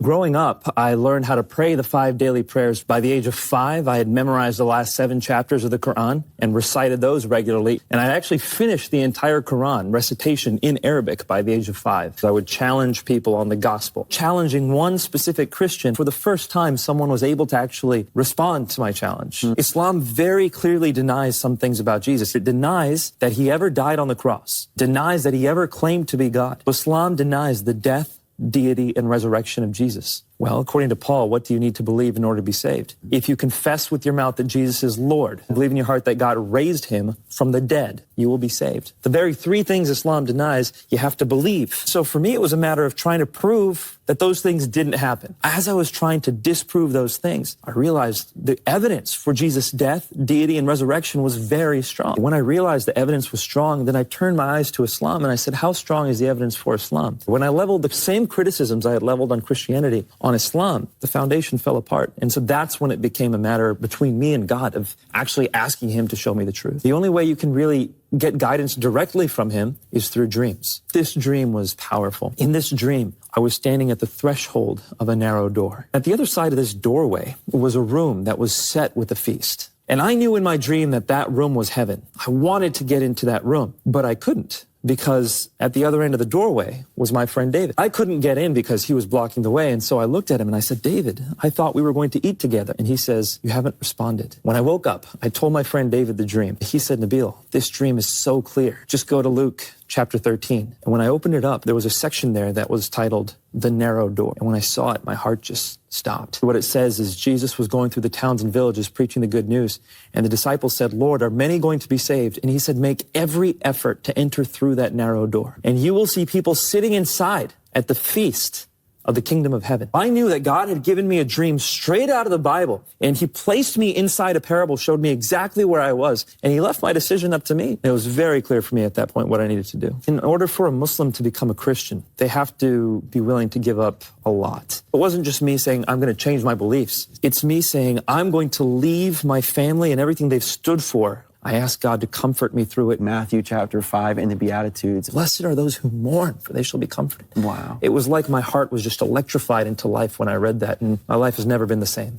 Growing up, I learned how to pray the 5 daily prayers. By the age of 5, I had memorized the last 7 chapters of the Quran and recited those regularly. And I actually finished the entire Quran recitation in Arabic by the age of 5. So I would challenge people on the gospel. Challenging one specific Christian, for the first time, someone was able to actually respond to my challenge. Islam very clearly denies some things about Jesus. It denies that he ever died on the cross, denies that he ever claimed to be God. Islam denies the death, deity, and resurrection of Jesus. Well, according to Paul, what do you need to believe in order to be saved? If you confess with your mouth that Jesus is Lord, and believe in your heart that God raised him from the dead, you will be saved. The very 3 things Islam denies, you have to believe. So for me, it was a matter of trying to prove that those things didn't happen. As I was trying to disprove those things, I realized the evidence for Jesus' death, deity, and resurrection was very strong. When I realized the evidence was strong, then I turned my eyes to Islam and I said, how strong is the evidence for Islam? When I leveled the same criticisms I had leveled on Christianity on Islam, the foundation fell apart. And so that's when it became a matter between me and God of actually asking him to show me the truth. The only way you can really get guidance directly from him is through dreams. This dream was powerful. In this dream, I was standing at the threshold of a narrow door. At the other side of this doorway was a room that was set with a feast. And I knew in my dream that that room was heaven. I wanted to get into that room, but I couldn't, because at the other end of the doorway was my friend David. I couldn't get in because he was blocking the way, and so I looked at him and I said, David, I thought we were going to eat together. And he says, you haven't responded. When I woke up, I told my friend David the dream. He said, Nabeel, this dream is so clear. Just go to Luke chapter 13. And when I opened it up, there was a section there that was titled The Narrow Door. And when I saw it, my heart just stopped. What it says is Jesus was going through the towns and villages preaching the good news. And the disciples said, Lord, are many going to be saved? And he said, make every effort to enter through that narrow door. And you will see people sitting inside at the feast of the kingdom of heaven. I knew that God had given me a dream straight out of the Bible, and he placed me inside a parable, showed me exactly where I was, and he left my decision up to me. It was very clear for me at that point what I needed to do. In order for a Muslim to become a Christian, they have to be willing to give up a lot. It wasn't just me saying, I'm going to change my beliefs. It's me saying, I'm going to leave my family and everything they've stood for. I asked God to comfort me through it. Matthew chapter 5 in the Beatitudes. Blessed are those who mourn, for they shall be comforted. Wow. It was like my heart was just electrified into life when I read that, and my life has never been the same.